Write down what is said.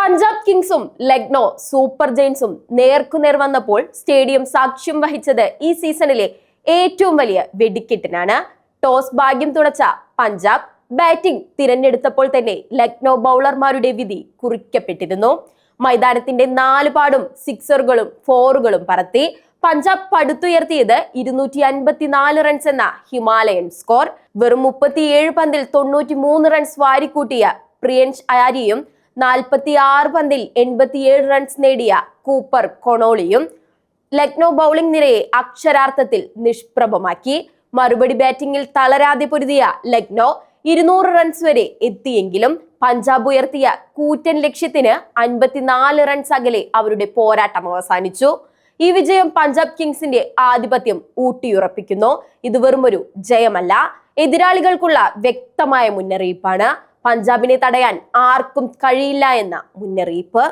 Punjab കിങ്സും Lucknow super ജയൻസും നേർക്കുനേർ വന്നപ്പോൾ stadium സാക്ഷ്യം വഹിച്ചത് ഈ സീസണിലെ ഏറ്റവും വലിയ വെടിക്കെട്ടിനാണ്. ടോസ് ഭാഗ്യം തുണച്ച പഞ്ചാബ് ബാറ്റിംഗ് തിരഞ്ഞെടുത്തപ്പോൾ തന്നെ ലക്നോ ബൗളർമാരുടെ വിധി കുറിക്കപ്പെട്ടിരുന്നു. മൈതാനത്തിന്റെ നാലുപാടും സിക്സറുകളും ഫോറുകളും പറത്തി പഞ്ചാബ് പടുത്തുയർത്തിയത് 254 റൺസ് എന്ന ഹിമാലയൻ സ്കോർ. വെറും 37 പന്തിൽ 93 റൺസ് വാരിക്കൂട്ടിയ പ്രിയൻഷ് അയാരിയും 46 പന്തിൽ 87 റൺസ് നേടിയ കൂപ്പർ കൊണോളിയും ലക്നോ ബൗളിംഗ് നിരയെ അക്ഷരാർത്ഥത്തിൽ നിഷ്പ്രഭമാക്കി. മറുപടി ബാറ്റിംഗിൽ തളരാതെ പൊരുതിയ ലക്നോ 200 റൺസ് വരെ എത്തിയെങ്കിലും പഞ്ചാബ് ഉയർത്തിയ കൂറ്റൻ ലക്ഷ്യത്തിന് 54 റൺസ് അകലെ അവരുടെ പോരാട്ടം അവസാനിച്ചു. ഈ വിജയം പഞ്ചാബ് കിങ്സിന്റെ ആധിപത്യം ഊട്ടിയുറപ്പിക്കുന്നു. ഇത് വെറുമൊരു ജയമല്ല, എതിരാളികൾക്കുള്ള വ്യക്തമായ മുന്നറിയിപ്പാണ്. പഞ്ചാബിനെ തടയാൻ ആർക്കും കഴിയില്ല എന്ന മുന്നറിയിപ്പ്.